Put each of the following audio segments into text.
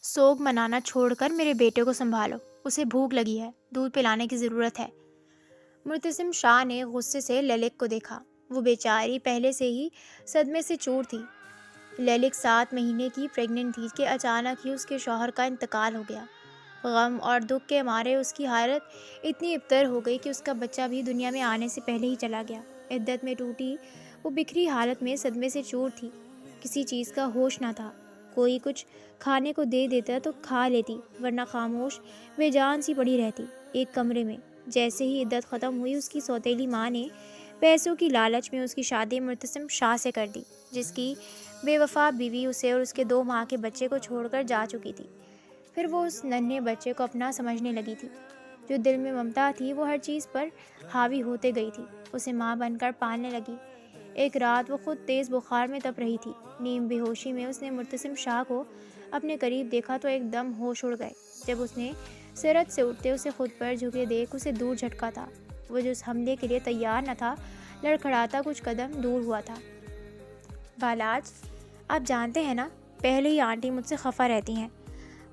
سوگ منانا چھوڑ کر میرے بیٹے کو سنبھالو، اسے بھوک لگی ہے، دودھ پلانے کی ضرورت ہے۔ مرتسم شاہ نے غصے سے للک کو دیکھا۔ وہ بیچاری پہلے سے ہی صدمے سے چور تھی۔ للک 7 مہینے کی پریگننٹ تھی کہ اچانک ہی اس کے شوہر کا انتقال ہو گیا۔ غم اور دکھ کے مارے اس کی حالت اتنی ابتر ہو گئی کہ اس کا بچہ بھی دنیا میں آنے سے پہلے ہی چلا گیا۔ عدت میں ٹوٹی وہ بکھری حالت میں صدمے سے چور تھی، کسی چیز کا ہوش نہ تھا۔ کوئی کچھ کھانے کو دے دیتا تو کھا لیتی، ورنہ خاموش بے جان سی پڑی رہتی ایک کمرے میں۔ جیسے ہی عدت ختم ہوئی، اس کی سوتیلی ماں نے پیسوں کی لالچ میں اس کی شادی مرتسم شاہ سے کر دی، جس کی بے وفا بیوی اسے اور اس کے 2 ماہ کے بچے کو چھوڑ کر جا چکی تھی۔ پھر وہ اس ننھے بچے کو اپنا سمجھنے لگی تھی۔ جو دل میں ممتا تھی وہ ہر چیز پر حاوی ہوتے گئی تھی، اسے ماں بن کر پالنے لگی۔ ایک رات وہ خود تیز بخار میں تپ رہی تھی۔ نیم بے ہوشی میں اس نے مرتسم شاہ کو اپنے قریب دیکھا تو ایک دم ہوش اڑ گئے۔ جب اس نے سرت سے اٹھتے اسے خود پر جھکے دیکھ اسے دور جھٹکا تھا۔ وہ جو اس حملے کے لیے تیار نہ تھا، لڑکھڑاتا کچھ قدم دور ہوا تھا۔ بالاج، آپ جانتے ہیں نا، پہلے ہی آنٹی مجھ سے خفا رہتی ہیں۔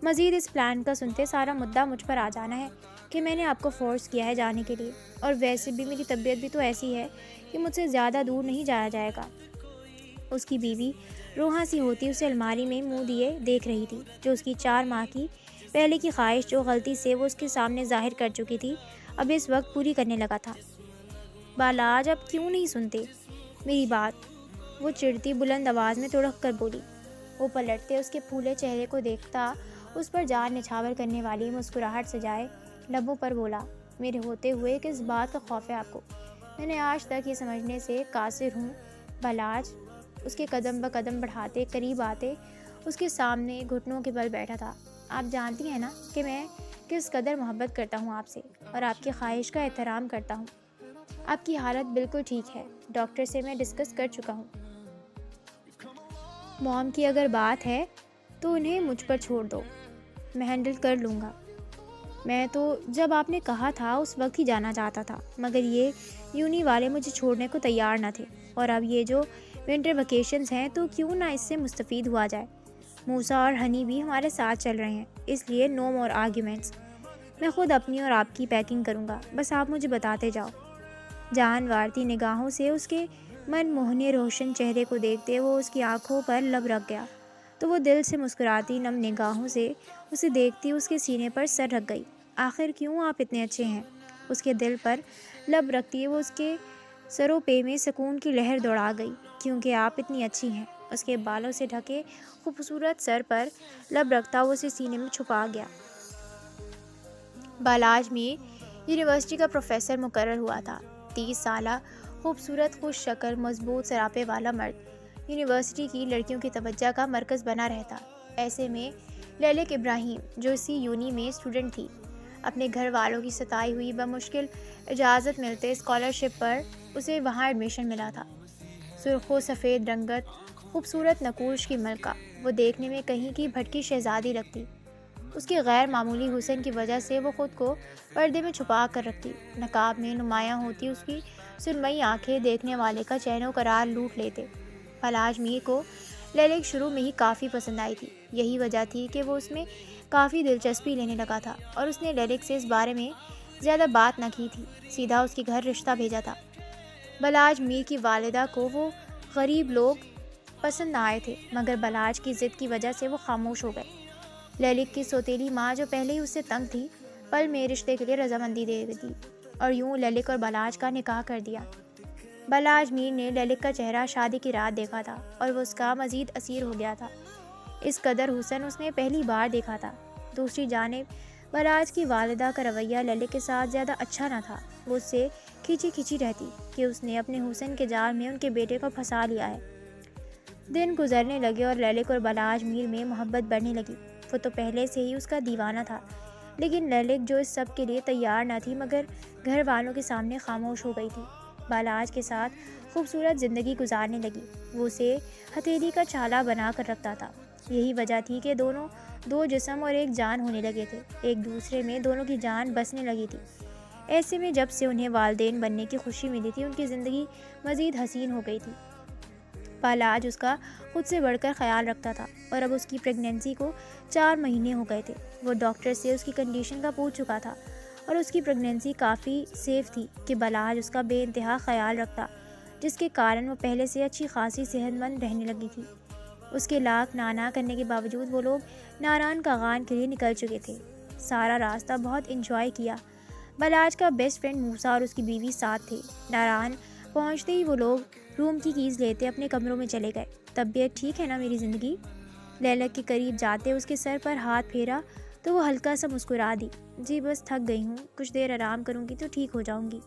مزید اس پلان کا سنتے سارا مدعا مجھ پر آ جانا ہے کہ میں نے آپ کو فورس کیا ہے جانے کے لیے، اور ویسے بھی میری طبیعت بھی تو ایسی ہے کہ مجھ سے زیادہ دور نہیں جایا جائے گا۔ اس کی بیوی روحاں سی ہوتی اسے الماری میں منہ دیے دیکھ رہی تھی۔ جو اس کی 4 ماہ کی پہلے کی خواہش، جو غلطی سے وہ اس کے سامنے ظاہر کر چکی تھی، اب اس وقت پوری کرنے لگا تھا۔ بالاج، اب کیوں نہیں سنتے میری بات؟ وہ چڑھتی بلند آواز میں تڑک کر بولی۔ وہ پلٹتے اس کے پھولے چہرے کو دیکھتا اس پر جان نچھاور کرنے والی مسکراہٹ سجائے لبوں پر بولا، میرے ہوتے ہوئے کس بات کا خوف ہے آپ کو؟ میں نے آج تک یہ سمجھنے سے قاصر ہوں۔ بالاج اس کے قدم بقدم بڑھاتے قریب آتے اس کے سامنے گھٹنوں کے بل بیٹھا تھا۔ آپ جانتی ہیں نا کہ میں کس قدر محبت کرتا ہوں آپ سے، اور آپ کی خواہش کا احترام کرتا ہوں۔ آپ کی حالت بالکل ٹھیک ہے، ڈاکٹر سے میں ڈسکس کر چکا ہوں۔ موم کی اگر بات ہے تو انہیں مجھ پر چھوڑ دو، میں ہینڈل کر لوں گا۔ میں تو جب آپ نے کہا تھا اس وقت ہی جانا چاہتا تھا، مگر یہ یونی والے مجھے چھوڑنے کو تیار نہ تھے، اور اب یہ جو ونٹر ویکیشنز ہیں تو کیوں نہ اس سے مستفید ہوا جائے۔ موسیٰ اور ہنی بھی ہمارے ساتھ چل رہے ہیں، اس لیے نو مور آرگیومنٹس۔ میں خود اپنی اور آپ کی پیکنگ کروں گا، بس آپ مجھے بتاتے جاؤ۔ جان وارتی نگاہوں سے اس کے من موہنے روشن چہرے کو دیکھتے وہ اس کی آنکھوں پر لب رکھ گیا، تو وہ دل سے مسکراتی نم نگاہوں سے اسے دیکھتی اس کے سینے پر سر رکھ گئی۔ آخر کیوں آپ اتنے اچھے ہیں؟ اس کے دل پر لب رکھتی وہ اس کے سرو پے میں سکون کی لہر دوڑا گئی، کیونکہ آپ اتنی اچھی ہیں۔ اس کے بالوں سے ڈھکے خوبصورت سر پر لب رکھتا وہ اسے سینے میں چھپا گیا۔ بالاج میں یونیورسٹی کا پروفیسر مقرر ہوا تھا۔ 30 سالہ خوبصورت خوش شکل مضبوط سراپے والا مرد یونیورسٹی کی لڑکیوں کی توجہ کا مرکز بنا رہتا۔ ایسے میں للک ابراہیم، جو اسی یونی میں اسٹوڈنٹ تھی، اپنے گھر والوں کی ستائی ہوئی بمشکل اجازت ملتے اسکالرشپ پر اسے وہاں ایڈمیشن ملا تھا۔ سرخ و سفید رنگت، خوبصورت نقوش کی ملکہ، وہ دیکھنے میں کہیں کی بھٹکی شہزادی لگتی۔ اس کے غیر معمولی حسن کی وجہ سے وہ خود کو پردے میں چھپا کر رکھتی۔ نقاب میں نمایاں ہوتی اس کی سرمئی آنکھیں دیکھنے والے کا چین و قرار لوٹ لیتے۔ بالاج میر کو للک شروع میں ہی کافی پسند آئی تھی۔ یہی وجہ تھی کہ وہ اس میں کافی دلچسپی لینے لگا تھا، اور اس نے للک سے اس بارے میں زیادہ بات نہ کی تھی، سیدھا اس کے گھر رشتہ بھیجا تھا۔ بالاج میر کی والدہ کو وہ غریب لوگ پسند نہ آئے تھے، مگر بالاج کی ضد کی وجہ سے وہ خاموش ہو گئے۔ للک کی سوتیلی ماں، جو پہلے ہی اس سے تنگ تھی، پل میں رشتے کے لیے رضامندی دے دی، اور یوں للک اور بالاج کا نکاح کر دیا۔ بالاج میر نے للک کا چہرہ شادی کی رات دیکھا تھا، اور وہ اس کا مزید اسیر ہو گیا تھا۔ اس قدر حسن اس نے پہلی بار دیکھا تھا۔ دوسری جانب بالاج کی والدہ کا رویہ للک کے ساتھ زیادہ اچھا نہ تھا۔ وہ اس سے کھینچی کھینچی رہتی کہ اس نے اپنے حسن کے جال میں ان کے بیٹے کو پھنسا لیا ہے۔ دن گزرنے لگے اور للک اور بالاج میر میں محبت بڑھنے لگی۔ وہ تو پہلے سے ہی اس کا دیوانہ تھا، لیکن للک جو اس سب کے لیے تیار نہ تھی، مگر گھر والوں کے سامنے خاموش ہو گئی تھی، بالاج کے ساتھ خوبصورت زندگی گزارنے لگی۔ وہ اسے ہتھیلی کا چھالا بنا کر رکھتا تھا۔ یہی وجہ تھی کہ دونوں 2 جسم اور 1 جان ہونے لگے تھے، ایک دوسرے میں دونوں کی جان بسنے لگی تھی۔ ایسے میں جب سے انہیں والدین بننے کی خوشی ملی تھی، ان کی زندگی مزید حسین ہو گئی تھی۔ بالاج اس کا خود سے بڑھ کر خیال رکھتا تھا اور اب اس کی پریگنینسی کو 4 مہینے ہو گئے تھے۔ وہ ڈاکٹر سے اس کی کنڈیشن کا پوچھ چکا تھا اور اس کی پریگنینسی کافی سیف تھی کہ بالاج اس کا بے انتہا خیال رکھتا، جس کے کارن وہ پہلے سے اچھی خاصی صحت مند رہنے لگی تھی۔ اس کے لاکھ نانا کرنے کے باوجود وہ لوگ ناران کاغان کے لیے نکل چکے تھے۔ سارا راستہ بہت انجوائے کیا۔ بالاج کا بیسٹ فرینڈ موسیٰ اور اس کی بیوی ساتھ تھے۔ ناران پہنچتے ہی وہ لوگ روم کی کیز لیتے اپنے کمروں میں چلے گئے۔ طبیعت ٹھیک ہے نا میری زندگی؟ لیلک کے قریب جاتے اس کے سر پر ہاتھ پھیرا تو وہ ہلکا سا مسکرا دی۔ جی بس تھک گئی ہوں، کچھ دیر آرام کروں گی تو ٹھیک ہو جاؤں گی،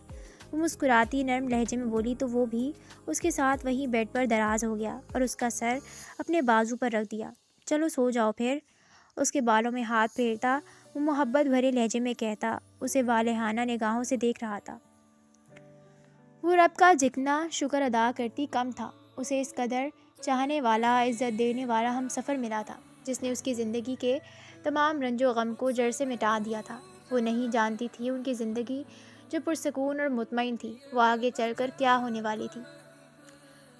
وہ مسکراتی نرم لہجے میں بولی تو وہ بھی اس کے ساتھ وہیں بیڈ پر دراز ہو گیا اور اس کا سر اپنے بازو پر رکھ دیا۔ چلو سو جاؤ پھر، اس کے بالوں میں ہاتھ پھیرتا وہ محبت بھرے لہجے میں کہتا، اسے والہانہ نگاہوں سے دیکھ رہا تھا۔ وہ رب کا جتنا شکر ادا کرتی کم تھا، اسے اس قدر چاہنے والا، عزت دینے والا ہم سفر ملا تھا جس نے اس کی زندگی کے تمام رنج و غم کو جڑ سے مٹا دیا تھا۔ وہ نہیں جانتی تھی ان کی زندگی جو پرسکون اور مطمئن تھی، وہ آگے چل کر کیا ہونے والی تھی۔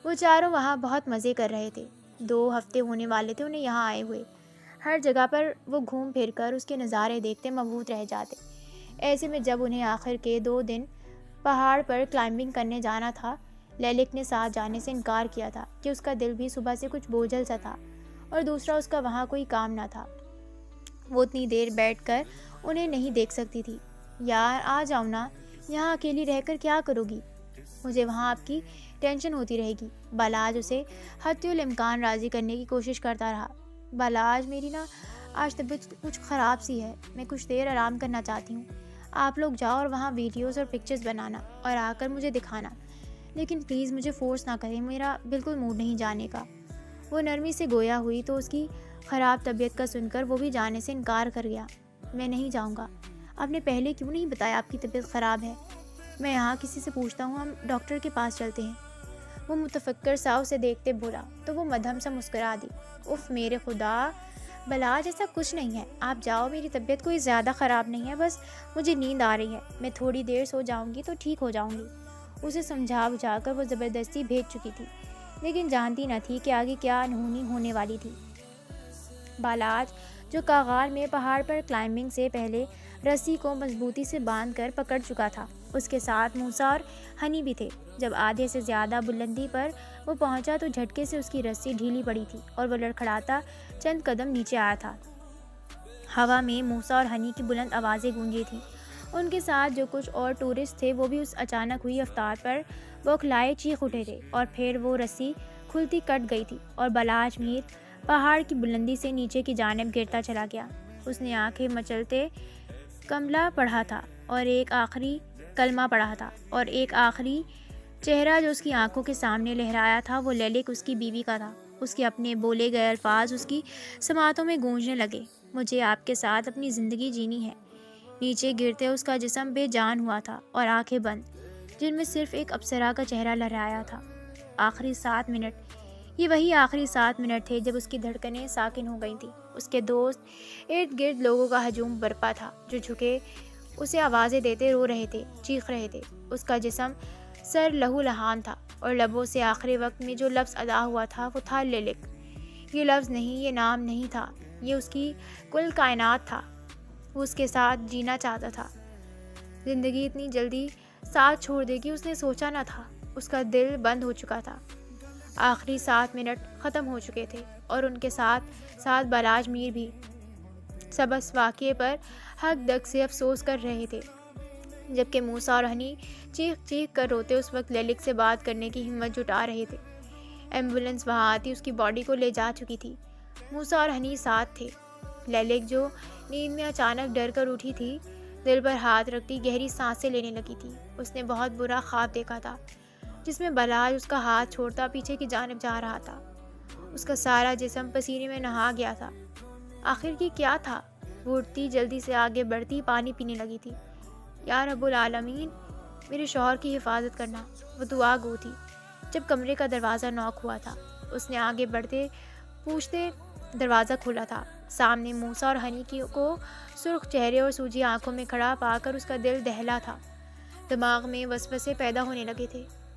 وہ چاروں وہاں بہت مزے کر رہے تھے۔ 2 ہفتے ہونے والے تھے انہیں یہاں آئے ہوئے۔ ہر جگہ پر وہ گھوم پھر کر اس کے نظارے دیکھتے مبہوت رہ جاتے۔ ایسے میں جب انہیں آخر کے 2 دن پہاڑ پر کلائمبنگ کرنے جانا تھا، لیلک نے ساتھ جانے سے انکار کیا تھا کہ اس کا دل بھی صبح سے کچھ بوجھل سا تھا اور دوسرا اس کا وہاں کوئی کام نہ تھا۔ وہ اتنی دیر بیٹھ کر انہیں نہیں دیکھ سکتی تھی۔ یار آ جاؤ نا، یہاں اکیلی رہ کر کیا کرو گی؟ مجھے وہاں آپ کی ٹینشن ہوتی رہے گی۔ بالاج اسے حتی الامکان راضی کرنے کی کوشش کرتا رہا۔ بالاج میری نا آج طبیعت کچھ خراب سی ہے، میں کچھ دیر آرام کرنا چاہتی ہوں۔ آپ لوگ جاؤ اور وہاں ویڈیوز اور پکچرز بنانا اور آ کر مجھے دکھانا، لیکن پلیز مجھے فورس نہ کریں، میرا بالکل موڈ نہیں جانے کا۔ وہ نرمی سے گویا ہوئی تو اس کی خراب طبیعت کا سن کر وہ بھی جانے سے انکار کر گیا۔ میں نہیں جاؤں گا۔ آپ نے پہلے کیوں نہیں بتایا آپ کی طبیعت خراب ہے؟ میں یہاں کسی سے پوچھتا ہوں، ہم ڈاکٹر کے پاس چلتے ہیں۔ وہ متفکر سا اسے دیکھتے بولا تو وہ مدھم سا مسکرا دی۔ اف میرے خدا، بالاج ایسا کچھ نہیں ہے، آپ جاؤ، میری طبیعت کوئی زیادہ خراب نہیں ہے، بس مجھے نیند آ رہی ہے، میں تھوڑی دیر سو جاؤں گی تو ٹھیک ہو جاؤں گی۔ اسے سمجھا بجھا کر وہ زبردستی بھیج چکی تھی، لیکن جانتی نہ تھی کہ آگے کیا انہونی ہونے والی تھی۔ بالاج جو کاغار میں پہاڑ پر کلائمبنگ سے پہلے رسی کو مضبوطی سے باندھ کر پکڑ چکا تھا، اس کے ساتھ موسیٰ اور ہنی بھی تھے۔ جب آدھے سے زیادہ بلندی پر وہ پہنچا تو جھٹکے سے اس کی رسی ڈھیلی پڑی تھی اور وہ لڑکھڑاتا چند قدم نیچے آیا تھا۔ ہوا میں موسیٰ اور ہنی کی بلند آوازیں گونجی تھیں۔ ان کے ساتھ جو کچھ اور ٹورسٹ تھے وہ بھی اس اچانک ہوئی رفتار پر بوکھلائے چیخ اٹھے تھے، اور پھر وہ رسی کھلتی کٹ گئی تھی اور بالاج میر پہاڑ کی بلندی سے نیچے کی جانب گرتا چلا گیا۔ اس نے آنکھیں مچلتے کملہ پڑھا تھا اور ایک آخری کلمہ پڑھا تھا، اور ایک آخری چہرہ جو اس کی آنکھوں کے سامنے لہرایا تھا وہ لیلک اس کی بیوی کا تھا۔ اس کے اپنے بولے گئے الفاظ اس کی سماعتوں میں گونجنے لگے، مجھے آپ کے ساتھ اپنی زندگی جینی ہے۔ نیچے گرتے اس کا جسم بے جان ہوا تھا اور آنکھیں بند، جن میں صرف ایک اپسرا کا چہرہ لہرایا تھا۔ آخری 7 منٹ، یہ وہی آخری 7 منٹ تھے جب اس کی دھڑکنیں ساکن ہو گئی تھیں۔ اس کے دوست ارد گرد لوگوں کا ہجوم برپا تھا جو جھکے اسے آوازیں دیتے رو رہے تھے، چیخ رہے تھے۔ اس کا جسم سر لہو لہان تھا اور لبوں سے آخری وقت میں جو لفظ ادا ہوا تھا وہ تھا لیلک۔ یہ لفظ نہیں، یہ نام نہیں تھا، یہ اس کی کل کائنات تھا۔ وہ اس کے ساتھ جینا چاہتا تھا۔ زندگی اتنی جلدی ساتھ چھوڑ دے گی اس نے سوچا نہ تھا۔ اس کا دل بند ہو چکا تھا۔ آخری 7 منٹ ختم ہو چکے تھے اور ان کے ساتھ ساتھ بالاج میر بھی سب اس واقعے پر حق دق سے افسوس کر رہے تھے، جبکہ موسیٰ اور ہنی چیخ چیخ کر روتے اس وقت لیلک سے بات کرنے کی ہمت جٹا رہے تھے۔ ایمبولینس وہاں آتی اس کی باڈی کو لے جا چکی تھی۔ موسیٰ اور ہنی ساتھ تھے۔ لیلک جو نیند میں اچانک ڈر کر اٹھی تھی، دل پر ہاتھ رکھتی گہری سانسیں لینے لگی تھی۔ اس نے بہت برا خواب دیکھا تھا جس میں بالاج اس کا ہاتھ چھوڑتا پیچھے کی جانب جا رہا تھا۔ اس کا سارا جسم پسینے میں نہا گیا تھا۔ آخر کی کیا تھا؟ وہ اٹھتی، جلدی سے آگے بڑھتی، پانی پینے لگی تھی۔ یا رب العالمین، میرے شوہر کی حفاظت کرنا، وہ دعا گو تھی۔ جب کمرے کا دروازہ نوک ہوا تھا، اس نے آگے بڑھتے پوچھتے دروازہ کھولا تھا۔ سامنے موسیٰ اور ہنی کو سرخ چہرے اور سوجی آنکھوں میں کھڑا پا کر اس کا دل دہلا تھا۔ دماغ میں وسوسے پیدا ہونے لگے تھے۔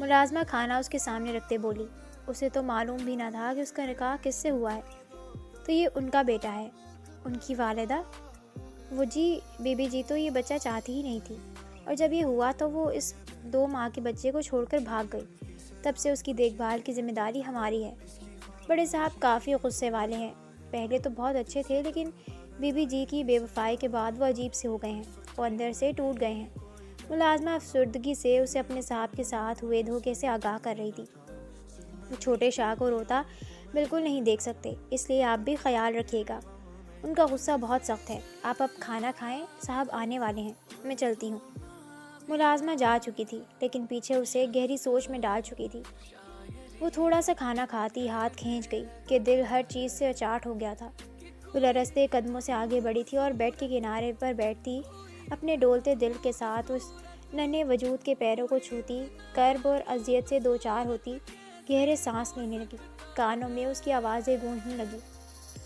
ملازمہ کھانا اس کے سامنے رکھتے بولی، اسے تو معلوم بھی نہ تھا کہ اس کا نکاح کس سے ہوا ہے۔ تو یہ ان کا بیٹا ہے؟ ان کی والدہ؟ وہ جی، بی بی جی تو یہ بچہ چاہتی ہی نہیں تھی، اور جب یہ ہوا تو وہ اس 2 ماہ کے بچے کو چھوڑ کر بھاگ گئی۔ تب سے اس کی دیکھ بھال کی ذمہ داری ہماری ہے۔ بڑے صاحب کافی غصے والے ہیں، پہلے تو بہت اچھے تھے، لیکن بی بی جی کی بے وفائی کے بعد وہ عجیب سے ہو گئے ہیں، وہ اندر سے ٹوٹ گئے ہیں۔ ملازمہ افسردگی سے اسے اپنے صاحب کے ساتھ ہوئے دھوکے سے آگاہ کر رہی تھی۔ وہ چھوٹے شاہ کو روتا بالکل نہیں دیکھ سکتے، اس لیے آپ بھی خیال رکھیے گا۔ ان کا غصہ بہت سخت ہے۔ آپ اب کھانا کھائیں، صاحب آنے والے ہیں، میں چلتی ہوں۔ ملازمہ جا چکی تھی، لیکن پیچھے اسے گہری سوچ میں ڈال چکی تھی۔ وہ تھوڑا سا کھانا کھاتی ہاتھ کھینچ گئی کہ دل ہر چیز سے اچاٹ ہو گیا تھا۔ وہ لرزتے قدموں سے آگے بڑھی تھی اور بیڈ کے کنارے پر بیٹھتی اپنے ڈولتے دل کے ساتھ اس ننھے وجود کے پیروں کو چھوتی، کرب اور اذیت سے دوچار ہوتی، گہرے سانس لینے لگی۔ کانوں میں اس کی آوازیں گونجنے لگی،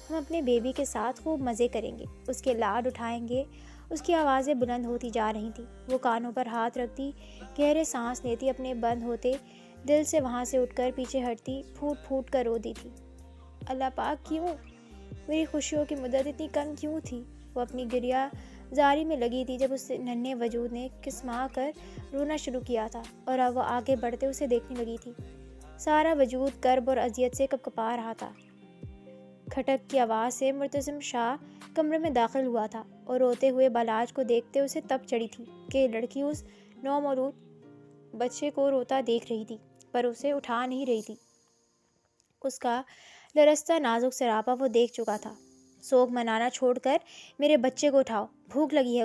ہم اپنے بیبی کے ساتھ خوب مزے کریں گے، اس کے لاڈ اٹھائیں گے۔ اس کی آوازیں بلند ہوتی جا رہی تھیں۔ وہ کانوں پر ہاتھ رکھتی، گہرے سانس لیتی، اپنے بند ہوتے دل سے وہاں سے اٹھ کر پیچھے ہٹتی، پھوٹ پھوٹ کر روتی تھی۔ اللہ پاک، کیوں؟ میری خوشیوں کی مدت اتنی کم کیوں تھی؟ وہ اپنی گریہ زاری میں لگی تھی جب اس ننھے وجود نے کسما کر رونا شروع کیا تھا، اور اب وہ آگے بڑھتے اسے دیکھنے لگی تھی۔ سارا وجود کرب اور اذیت سے کپکپا رہا تھا۔ کھٹک کی آواز سے مرتسم شاہ کمرے میں داخل ہوا تھا، اور روتے ہوئے بالاج کو دیکھتے اسے تب چڑھی تھی کہ لڑکی اس نومولود بچے کو روتا دیکھ رہی تھی، پر اسے اٹھا نہیں رہی تھی۔ اس کا لرزتا نازک سراپا وہ دیکھ چکا تھا۔ سوگ منانا چھوڑ کر میرے بچے کو اٹھاؤ، بھوک لگی ہے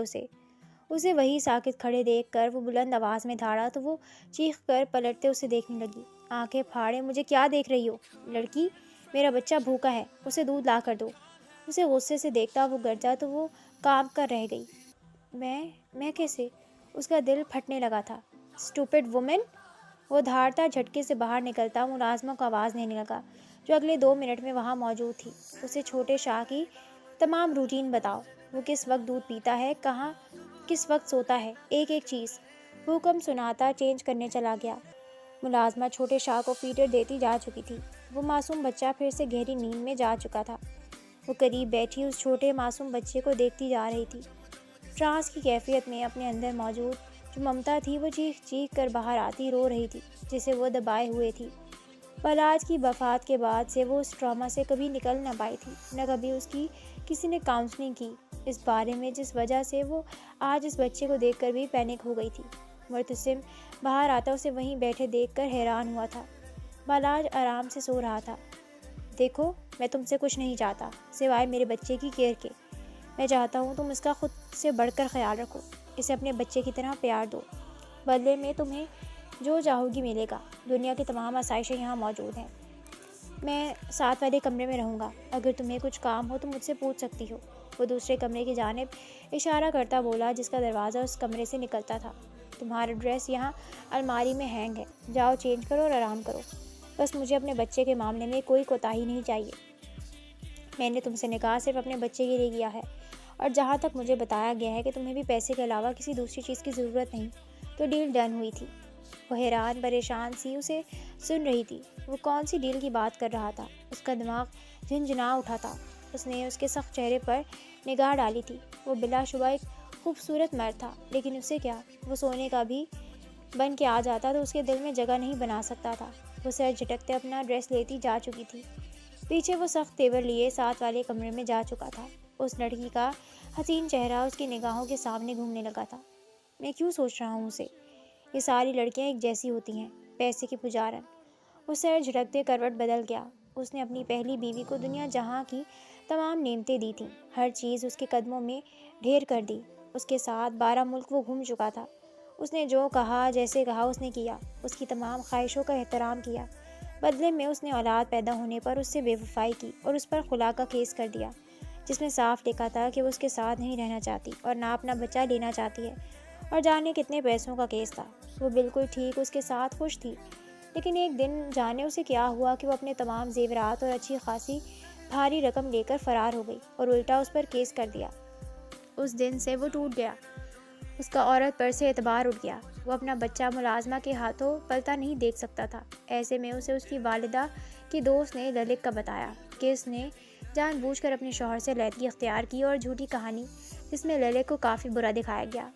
اسے وہی ساکت کھڑے دیکھ کر وہ بلند آواز میں دھاڑا تو وہ چیخ کر پلٹتے اسے دیکھنے لگی، آنکھیں پھاڑے، مجھے کیا دیکھ رہی ہو؟ لڑکی، میرا بچہ بھوکا ہے، اسے دودھ لا کر دو۔ اسے غصے سے دیکھتا وہ گرجا تو وہ کانپ کر رہ گئی۔ میں کیسے؟ اس کا دل پھٹنے لگا تھا۔ Stupid woman! وہ دھاڑتا جھٹکے سے باہر نکلتا ملازمہ کو آواز دینے لگا، جو اگلے 2 منٹ میں وہاں موجود تھی۔ اسے چھوٹے شاہ کی تمام روٹین بتاؤ، وہ کس وقت دودھ پیتا ہے، کہاں، کس وقت سوتا ہے، ایک ایک چیز۔ حکم سناتا چینج کرنے چلا گیا۔ ملازمہ چھوٹے شاہ کو فیڈر دیتی جا چکی تھی۔ وہ معصوم بچہ پھر سے گہری نیند میں جا چکا تھا۔ وہ قریب بیٹھی اس چھوٹے معصوم بچے کو دیکھتی جا رہی تھی، ٹرانس کی کیفیت میں۔ اپنے اندر موجود جو ممتا تھی وہ چیخ چیخ کر باہر آتی رو رہی تھی، جسے وہ دبائے ہوئے تھی۔ بالاج کی وفات کے بعد سے وہ اس ٹراما سے کبھی نکل نہ پائی تھی، نہ کبھی اس کی کسی نے کاؤنسلنگ کی اس بارے میں، جس وجہ سے وہ آج اس بچے کو دیکھ کر بھی پینک ہو گئی تھی۔ مرتسم باہر آتا اسے وہیں بیٹھے دیکھ کر حیران ہوا تھا۔ بالاج آرام سے سو رہا تھا۔ دیکھو، میں تم سے کچھ نہیں چاہتا سوائے میرے بچے کی کیئر کے۔ میں چاہتا ہوں تم اس کا خود سے بڑھ کر خیال رکھو، اسے اپنے بچے کی طرح پیار دو۔ بدلے میں تمہیں جو چاہو گی ملے گا۔ دنیا کی تمام آسائشیں یہاں موجود ہیں۔ میں ساتھ والے کمرے میں رہوں گا، اگر تمہیں کچھ کام ہو تو مجھ سے پوچھ سکتی ہو۔ وہ دوسرے کمرے کی جانب اشارہ کرتا بولا، جس کا دروازہ اس کمرے سے نکلتا تھا۔ تمہارا ڈریس یہاں الماری میں ہینگ ہے، جاؤ چینج کرو اور آرام کرو۔ بس مجھے اپنے بچے کے معاملے میں کوئی کوتاہی نہیں چاہیے۔ میں نے تم سے نکاح صرف اپنے بچے کے لیے کیا ہے، اور جہاں تک مجھے بتایا گیا ہے کہ تمہیں بھی پیسے کے علاوہ کسی دوسری چیز کی ضرورت نہیں، تو ڈیل ڈن ہوئی تھی۔ وہ حیران پریشان سی اسے سن رہی تھی۔ وہ کون سی ڈیل کی بات کر رہا تھا؟ اس کا دماغ جھنجھنا اٹھا تھا۔ اس نے اس کے سخت چہرے پر نگاہ ڈالی تھی۔ وہ بلا شبہ ایک خوبصورت مرد تھا، لیکن اس سے کیا؟ وہ سونے کا بھی بن کے آ جاتا تو اس کے دل میں جگہ نہیں بنا سکتا تھا۔ وہ سر جھٹکتے اپنا ڈریس لیتی جا چکی تھی۔ پیچھے وہ سخت تیور لیے ساتھ والے کمرے میں جا چکا تھا۔ اس لڑکی کا حسین چہرہ اس کی نگاہوں کے سامنے گھومنے لگا تھا۔ میں کیوں سوچ رہا ہوں اسے؟ یہ ساری لڑکیاں ایک جیسی ہوتی ہیں، پیسے کی پجارن۔ وہ سر جھٹکتے کروٹ بدل گیا۔ اس نے اپنی پہلی بیوی کو دنیا جہاں کی تمام نعمتیں دی تھیں، ہر چیز اس کے قدموں میں ڈھیر کر دی۔ اس کے ساتھ 12 ملک وہ گھوم چکا تھا۔ اس نے جو کہا، جیسے کہا اس نے کیا، اس کی تمام خواہشوں کا احترام کیا۔ بدلے میں اس نے اولاد پیدا ہونے پر اس سے بے وفائی کی اور اس پر خلا کا کیس کر دیا، جس میں صاف لکھا تھا کہ وہ اس کے ساتھ نہیں رہنا چاہتی اور نہ اپنا بچہ لینا چاہتی ہے، اور جانے کتنے پیسوں کا کیس تھا۔ وہ بالکل ٹھیک اس کے ساتھ خوش تھی، لیکن ایک دن جانے اسے کیا ہوا کہ وہ اپنے تمام زیورات اور اچھی خاصی بھاری رقم لے کر فرار ہو گئی اور الٹا اس پر کیس کر دیا۔ اس دن سے وہ ٹوٹ گیا۔ اس کا عورت پر سے اعتبار اٹھ گیا۔ وہ اپنا بچہ ملازمہ کے ہاتھوں پلتا نہیں دیکھ سکتا تھا۔ ایسے میں اسے اس کی والدہ کی دوست نے للک کا بتایا کہ اس نے جان بوجھ کر اپنے شوہر سے علیحدگی اختیار کی، اور جھوٹی کہانی جس میں للک کو کافی برا دکھایا گیا۔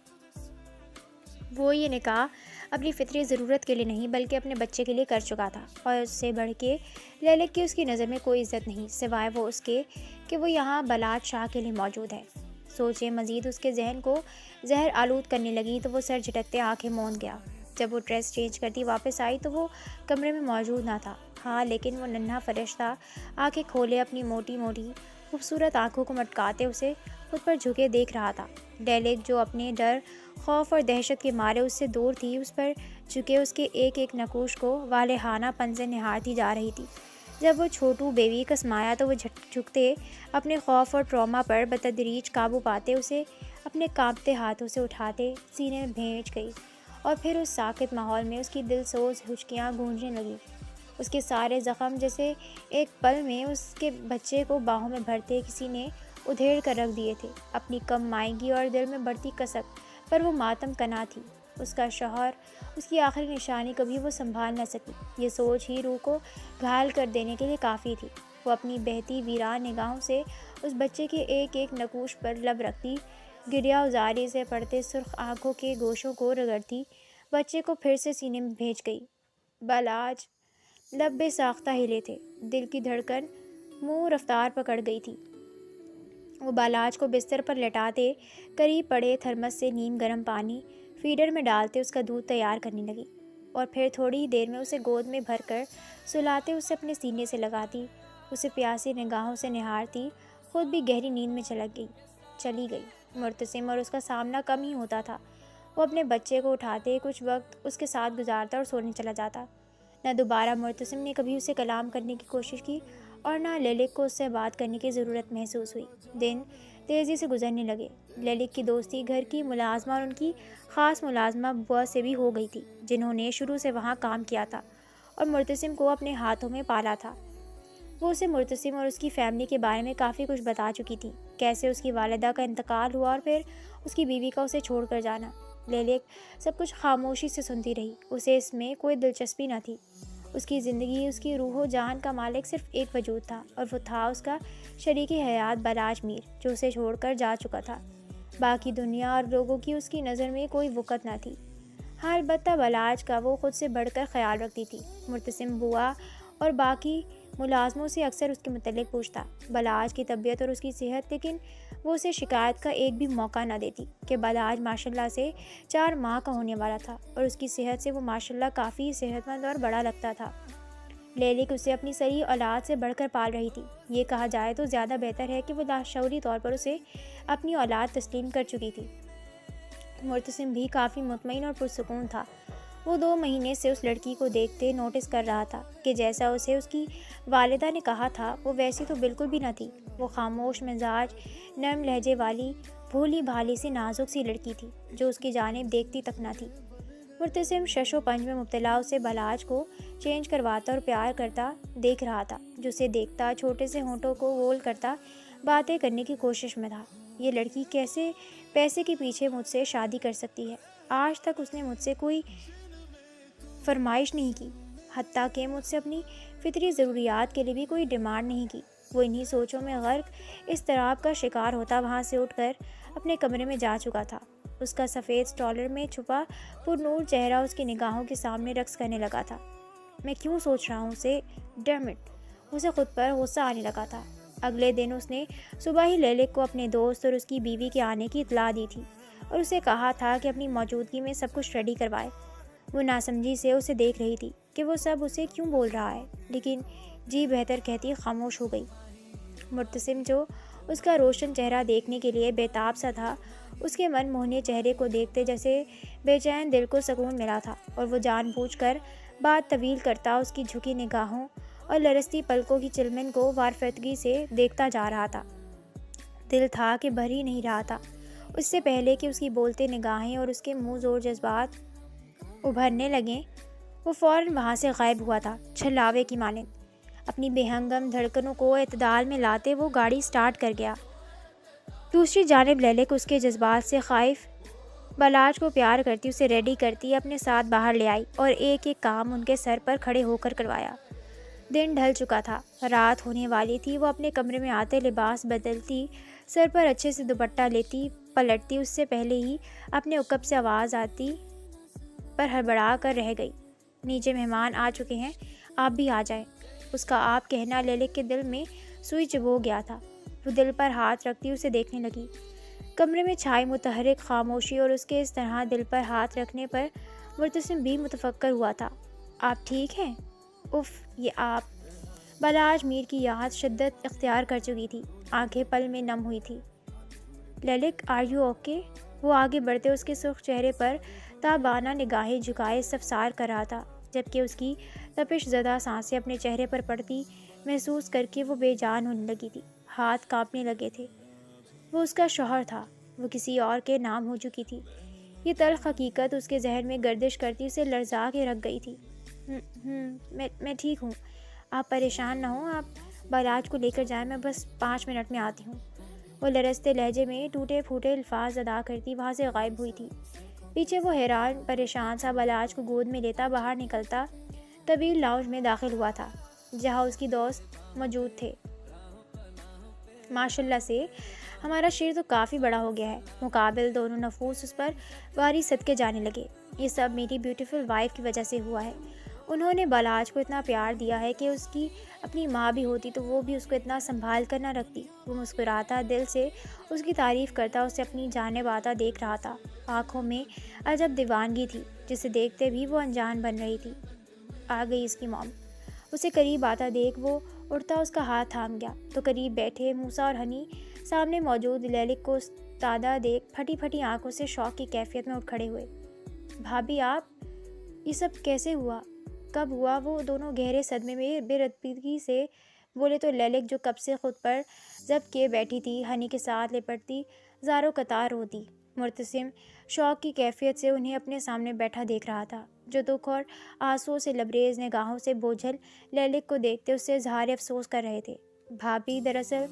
وہ یہ نکاح اپنی فطری ضرورت کے لیے نہیں بلکہ اپنے بچے کے لیے کر چکا تھا، اور اس سے بڑھ کے للک کی اس کی نظر میں کوئی عزت نہیں سوائے وہ اس کے کہ وہ یہاں بلاد شاہ کے لیے موجود ہے۔ سوچیں مزید اس کے ذہن کو زہر آلود کرنے لگی تو وہ سر جھٹکتے آنکھیں موند گیا۔ جب وہ ڈریس چینج کرتی واپس آئی تو وہ کمرے میں موجود نہ تھا، ہاں لیکن وہ ننھا فرشتہ آنکھیں کھولے اپنی موٹی موٹی خوبصورت آنکھوں کو مٹکاتے اسے خود پر جھکے دیکھ رہا تھا۔ للک جو اپنے ڈر، خوف اور دہشت کے مارے اس سے دور تھی، اس پر جھکے اس کے ایک ایک نقوش کو والہانہ پن سے نہارتی جا رہی تھی۔ جب وہ چھوٹو بیوی کا سمایا تو وہ جھکتے اپنے خوف اور ٹراما پر بتدریج قابو پاتے اسے اپنے کانپتے ہاتھوں سے اٹھاتے سینے میں بھیج گئی، اور پھر اس ساکت ماحول میں اس کی دل سوز ہچکیاں گونجنے لگیں۔ اس کے سارے زخم جیسے ایک پل میں اس کے بچے کو باہوں میں بھرتے کسی نے ادھیڑ کر رکھ دیے تھے۔ اپنی کم مائگی اور دل میں بڑھتی کسک پر وہ ماتم کنا تھی۔ اس کا شوہر اس کی آخری نشانی کبھی وہ سنبھال نہ سکی، یہ سوچ ہی روح کو گھائل کر دینے کے لیے کافی تھی۔ وہ اپنی بہتی ویران نگاہوں سے اس بچے کے ایک ایک نقوش پر لب رکھتی، گریا ازاری سے پڑتے سرخ آنکھوں کے گوشوں کو رگڑتی بچے کو پھر سے سینے میں بھیج گئی۔ بالاج لب بے ساختہ ہلے تھے، دل کی دھڑکن منہ رفتار پکڑ گئی تھی۔ وہ بالاج کو بستر پر لٹاتے قریب پڑے تھرمس سے نیم گرم پانی فیڈر میں ڈالتے اس کا دودھ تیار کرنے لگی، اور پھر تھوڑی ہی دیر میں اسے گود میں بھر کر سلاتے اسے اپنے سینے سے لگاتی، اسے پیاسی نگاہوں سے نہارتی، خود بھی گہری نیند میں چلی گئی۔ مرتسم اور اس کا سامنا کم ہی ہوتا تھا۔ وہ اپنے بچے کو اٹھاتے کچھ وقت اس کے ساتھ گزارتا اور سونے چلا جاتا۔ نہ دوبارہ مرتسم نے کبھی اسے کلام کرنے کی کوشش کی، اور نہ للک کو اس سے بات کرنے کی ضرورت محسوس ہوئی۔ دن تیزی سے گزرنے لگے۔ للک کی دوستی گھر کی ملازمہ اور ان کی خاص ملازمہ بوا سے بھی ہو گئی تھی، جنہوں نے شروع سے وہاں کام کیا تھا اور مرتسم کو اپنے ہاتھوں میں پالا تھا۔ وہ اسے مرتسم اور اس کی فیملی کے بارے میں کافی کچھ بتا چکی تھی، کیسے اس کی والدہ کا انتقال ہوا اور پھر اس کی بیوی کا اسے چھوڑ کر جانا۔ للک سب کچھ خاموشی سے سنتی رہی، اسے اس میں کوئی دلچسپی نہ تھی۔ اس کی زندگی، اس کی روح و جان کا مالک صرف ایک وجود تھا، اور وہ تھا اس کا شریک حیات بالاج میر، جو اسے چھوڑ کر جا چکا تھا۔ باقی دنیا اور لوگوں کی اس کی نظر میں کوئی وقت نہ تھی۔ ہاں البتہ بالاج کا وہ خود سے بڑھ کر خیال رکھتی تھی۔ مرتسم بوا اور باقی ملازموں سے اکثر اس کے متعلق پوچھتا، بالاج کی طبیعت اور اس کی صحت، لیکن وہ اسے شکایت کا ایک بھی موقع نہ دیتی کہ بالاج ماشاءاللہ سے 4 ماہ کا ہونے والا تھا، اور اس کی صحت سے وہ ماشاءاللہ کافی صحت مند اور بڑا لگتا تھا۔ للک اسے اپنی صحیح اولاد سے بڑھ کر پال رہی تھی۔ یہ کہا جائے تو زیادہ بہتر ہے کہ وہ لاشعوری طور پر اسے اپنی اولاد تسلیم کر چکی تھی۔ مرتسم بھی کافی مطمئن اور پرسکون تھا۔ وہ 2 مہینے سے اس لڑکی کو دیکھتے نوٹس کر رہا تھا کہ جیسا اسے اس کی والدہ نے کہا تھا وہ ویسی تو بالکل بھی نہ تھی۔ وہ خاموش مزاج، نرم لہجے والی، بھولی بھالی سی نازک سی لڑکی تھی جو اس کی جانب دیکھتی تک نہ تھی۔ مرتسم شش و پنج میں مبتلا اسے بالاج کو چینج کرواتا اور پیار کرتا دیکھ رہا تھا، جو اسے دیکھتا چھوٹے سے ہونٹوں کو گول کرتا باتیں کرنے کی کوشش میں تھا۔ یہ لڑکی کیسے پیسے کے پیچھے مجھ سے شادی کر سکتی ہے؟ آج تک اس نے مجھ سے کوئی فرمائش نہیں کی، حتیٰ کہ مجھ سے اپنی فطری ضروریات کے لیے بھی کوئی ڈیمانڈ نہیں کی۔ وہ انہی سوچوں میں غرق اضطراب کا شکار ہوتا وہاں سے اٹھ کر اپنے کمرے میں جا چکا تھا۔ اس کا سفید سٹالر میں چھپا پر نور چہرہ اس کی نگاہوں کے سامنے رقص کرنے لگا تھا۔ میں کیوں سوچ رہا ہوں اسے؟ Damn it! اسے خود پر غصہ آنے لگا تھا۔ اگلے دن اس نے صبح ہی للک کو اپنے دوست اور اس کی بیوی کے آنے کی اطلاع دی تھی، اور اسے کہا تھا کہ اپنی موجودگی میں سب کچھ ریڈی کروائے۔ وہ ناسمجھی سے اسے دیکھ رہی تھی کہ وہ سب اسے کیوں بول رہا ہے، لیکن جی بہتر کہتی خاموش ہو گئی۔ مرتسم جو اس کا روشن چہرہ دیکھنے کے لیے بےتاب سا تھا، اس کے من موہنے چہرے کو دیکھتے جیسے بے چین دل کو سکون ملا تھا، اور وہ جان بوجھ کر بات طویل کرتا اس کی جھکی نگاہوں اور لرزتی پلکوں کی چلمن کو وارفتگی سے دیکھتا جا رہا تھا۔ دل تھا کہ بھر ہی نہیں رہا تھا۔ اس سے پہلے کہ اس کی بولتے نگاہیں اور اس کے منہ زور جذبات ابھرنے لگیں، وہ فوراً وہاں سے غائب ہوا تھا، چھلاوے کی مانند۔ اپنی بے ہنگم دھڑکنوں کو اعتدال میں لاتے وہ گاڑی سٹارٹ کر گیا۔ دوسری جانب للک اس کے جذبات سے خائف بلاج کو پیار کرتی اسے ریڈی کرتی اپنے ساتھ باہر لے آئی اور ایک ایک کام ان کے سر پر کھڑے ہو کر کروایا۔ دن ڈھل چکا تھا، رات ہونے والی تھی۔ وہ اپنے کمرے میں آتے لباس بدلتی، سر پر اچھے سے دوپٹہ لیتی، پلٹتی اس سے پہلے ہی اپنے اکب سے آواز آتی پر ہڑبڑا کر رہ گئی، نیچے مہمان آ چکے ہیں، آپ بھی آ جائیں۔ اس کا آپ کہنا للک کے دل میں سوئی چبھو گیا تھا۔ وہ دل پر ہاتھ رکھتی اسے دیکھنے لگی۔ کمرے میں چھائی متحرک خاموشی اور اس کے اس طرح دل پر ہاتھ رکھنے پر مرتسم بھی متفکر ہوا تھا۔ آپ ٹھیک ہیں؟ اف، یہ آپ! بلاج میر کی یاد شدت اختیار کر چکی تھی، آنکھیں پل میں نم ہوئی تھی۔ للک، آر یو اوکے؟ وہ آگے بڑھتے اس کے سرخ چہرے پر تابانہ نگاہیں جھکائے استفسار کر رہا تھا، جبکہ اس کی تپش زدہ سانسیں اپنے چہرے پر پڑتی محسوس کر کے وہ بے جان ہونے لگی تھی، ہاتھ کانپنے لگے تھے۔ وہ اس کا شوہر تھا، وہ کسی اور کے نام ہو چکی تھی۔ یہ تلخ حقیقت اس کے ذہن میں گردش کرتی اسے لرزا کے رکھ گئی تھی۔ میں ٹھیک ہوں، آپ پریشان نہ ہوں، آپ بلاج کو لے کر جائیں، میں بس 5 منٹ میں آتی ہوں۔ وہ لرزتے لہجے میں ٹوٹے پھوٹے الفاظ ادا کرتی وہاں سے غائب ہوئی تھی۔ پیچھے وہ حیران پریشان سا بلاج کو گود میں لیتا باہر نکلتا طویل لاؤنج میں داخل ہوا تھا، جہاں اس کی دوست موجود تھے۔ ماشاءاللہ سے ہمارا شیر تو کافی بڑا ہو گیا ہے، مقابل دونوں نفوس اس پر واری صدقے جانے لگے۔ یہ سب میری بیوٹیفل وائف کی وجہ سے ہوا ہے۔ انہوں نے بلاج کو اتنا پیار دیا ہے کہ اس کی اپنی ماں بھی ہوتی تو وہ بھی اس کو اتنا سنبھال کر نہ رکھتی۔ وہ مسکراتا، دل سے اس کی تعریف کرتا، اسے اپنی جانب آتا دیکھ رہا تھا۔ آنکھوں میں عجب دیوانگی تھی، جسے دیکھتے بھی وہ انجان بن رہی تھی۔ آ گئی اس کی موم۔ اسے قریب آتا دیکھ وہ اٹھتا اس کا ہاتھ تھام گیا تو قریب بیٹھے موسیٰ اور ہنی سامنے موجود للک کو استادہ دیکھ پھٹی پھٹی آنکھوں سے شوق کی کیفیت میں اٹھ کھڑے ہوئے۔ بھابھی آپ، یہ سب کیسے ہوا؟ کب ہوا؟ وہ دونوں گہرے صدمے میں بے رتبگی سے بولے تو للک جو کب سے خود پر ضبط کیے بیٹھی تھی، ہنی کے ساتھ لپٹتی زاروں قطار روتی۔ مرتسم شوق کی کیفیت سے انہیں اپنے سامنے بیٹھا دیکھ رہا تھا، جو دکھ اور آنسوؤں سے لبریز نگاہوں سے بوجھل للک کو دیکھتے اس سے اظہار افسوس کر رہے تھے۔ بھابھی، دراصل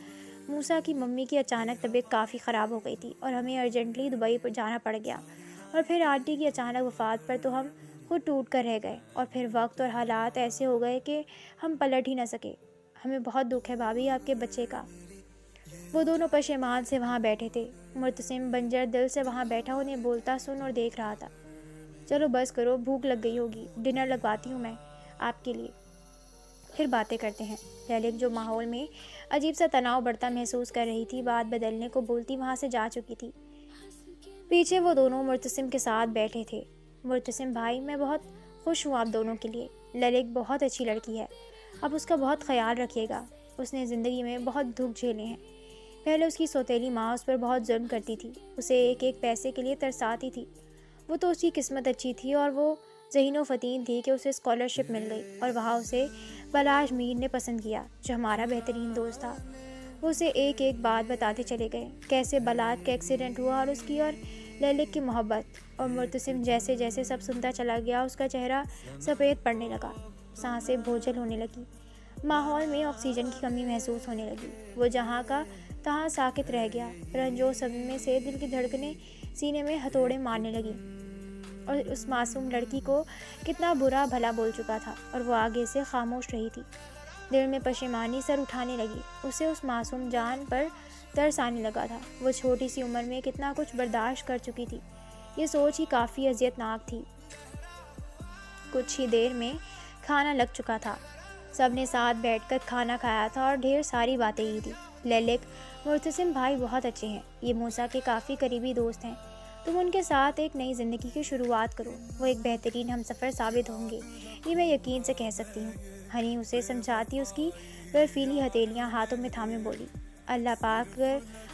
موسیٰ کی ممی کی اچانک طبیعت کافی خراب ہو گئی تھی اور ہمیں ارجنٹلی دبئی پر جانا پڑ گیا، اور پھر آنٹی کی اچانک وفات پر تو ہم خود ٹوٹ کر رہ گئے، اور پھر وقت اور حالات ایسے ہو گئے کہ ہم پلٹ ہی نہ سکے۔ ہمیں بہت دکھ ہے بھابھی آپ کے بچے کا۔ وہ دونوں پشیمان سے وہاں بیٹھے تھے۔ مرتسم بنجر دل سے وہاں بیٹھا انہیں بولتا سن اور دیکھ رہا تھا۔ چلو بس کرو، بھوک لگ گئی ہوگی، ڈنر لگواتی ہوں میں آپ کے لیے، پھر باتیں کرتے ہیں۔ للک جو ماحول میں عجیب سا تناؤ بڑھتا محسوس کر رہی تھی، بات بدلنے کو بولتی وہاں سے جا چکی تھی۔ پیچھے وہ دونوں مرتسم کے ساتھ بیٹھے تھے۔ مرتسم بھائی، میں بہت خوش ہوں آپ دونوں کے لیے۔ للک بہت اچھی لڑکی ہے، آپ اس کا بہت خیال رکھیے گا۔ اس نے زندگی میں بہت دکھ جھیلے ہیں۔ پہلے اس کی سوتیلی ماں اس پر بہت ظلم کرتی تھی، اسے ایک ایک پیسے کے لیے ترساتی تھی۔ وہ تو اس کی قسمت اچھی تھی اور وہ ذہین و فطین تھی کہ اسے اسکالرشپ مل گئی اور وہاں اسے بلاج میر نے پسند کیا، جو ہمارا بہترین دوست تھا۔ وہ اسے ایک ایک بات بتاتے چلے گئے، کیسے بلاج کا ایکسیڈنٹ ہوا اور اس کی اور للک کی محبت، اور مرتسم جیسے جیسے سب سنتا چلا گیا اس کا چہرہ سفید پڑنے لگا، سانسیں بوجھل ہونے لگی، ماحول میں آکسیجن کی کمی محسوس ہونے لگی۔ وہ جہاں کا تہاں ساکت رہ گیا، رنج و صدمے سے دل کی دھڑکنیں سینے میں ہتھوڑے مارنے لگی، اور اس معصوم لڑکی کو کتنا برا بھلا بول چکا تھا اور وہ آگے سے خاموش رہی تھی۔ دل میں پشیمانی سر اٹھانے لگی، اسے اس معصوم جان پر ترس آنے لگا تھا۔ وہ چھوٹی سی عمر میں کتنا کچھ برداشت کر چکی تھی، یہ سوچ ہی کافی اذیت ناک تھی۔ کچھ ہی دیر میں کھانا لگ چکا تھا، سب نے ساتھ بیٹھ کر کھانا کھایا تھا اور ڈھیر ساری باتیں کی تھی۔ للک، مرتسم بھائی بہت اچھے ہیں، یہ موسیٰ کے کافی قریبی دوست ہیں، تم ان کے ساتھ ایک نئی زندگی کی شروعات کرو، وہ ایک بہترین ہمسفر ثابت ہوں گے، یہ میں یقین سے کہہ سکتی ہوں۔ ہنی اسے سمجھاتی اس کی برفیلی ہتھیلیاں ہاتھوں میں تھامے بولی، اللہ پاک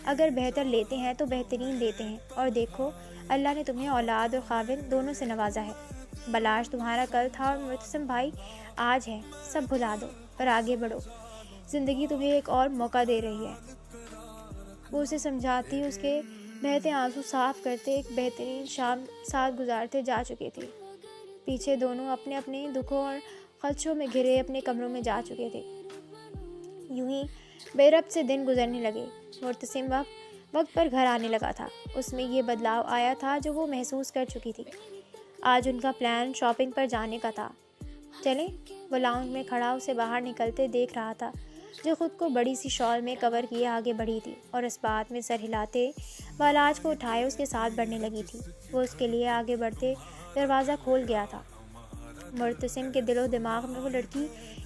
اگر بہتر لیتے ہیں تو بہترین دیتے ہیں، اور دیکھو اللہ نے تمہیں اولاد اور خاوند دونوں سے نوازا ہے۔ بلاج تمہارا کل تھا اور مرتسم بھائی آج ہے، سب بھلا دو اور آگے بڑھو، زندگی تمہیں ایک اور موقع دے رہی ہے۔ وہ اسے سمجھاتی، اس کے بہتے آنسو صاف کرتے، ایک بہترین شام ساتھ گزارتے جا چکے تھے۔ پیچھے دونوں اپنے اپنے دکھوں اور خدشوں میں گھرے اپنے کمروں میں جا چکے تھے۔ یوں ہی بے ربط سے دن گزرنے لگے۔ مرتسم اب وقت پر گھر آنے لگا تھا۔ اس میں یہ بدلاؤ آیا تھا جو وہ محسوس کر چکی تھی۔ آج ان کا پلان شاپنگ پر جانے کا تھا۔ چلیں؟ وہ لاؤنج میں کھڑا اسے باہر نکلتے دیکھ رہا تھا، جو خود کو بڑی سی شال میں کور کیے آگے بڑھی تھی اور اس بات میں سر ہلاتے بالاج کو اٹھائے اس کے ساتھ بڑھنے لگی تھی۔ وہ اس کے لیے آگے بڑھتے دروازہ کھول گیا تھا۔ مرتسم کے دل و دماغ میں وہ لڑکی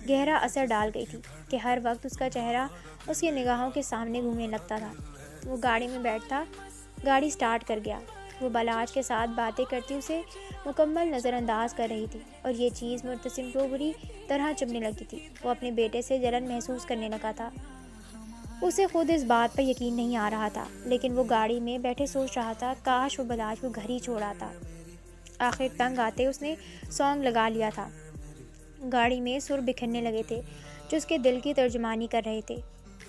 گہرا اثر ڈال گئی تھی کہ ہر وقت اس کا چہرہ اس کی نگاہوں کے سامنے گھومنے لگتا تھا۔ وہ گاڑی میں بیٹھتا، گاڑی سٹارٹ کر گیا۔ وہ بالاج کے ساتھ باتیں کرتی اسے مکمل نظر انداز کر رہی تھی اور یہ چیز مرتسم کو بری طرح چبھنے لگی تھی۔ وہ اپنے بیٹے سے جلن محسوس کرنے لگا تھا۔ اسے خود اس بات پر یقین نہیں آ رہا تھا، لیکن وہ گاڑی میں بیٹھے سوچ رہا تھا کاش وہ بالاج کو گھر ہی چھوڑ آتا۔ آخر تنگ آتے اس نے سانگ لگا لیا تھا۔ گاڑی میں سر بکھرنے لگے تھے جو اس کے دل کی ترجمانی کر رہے تھے۔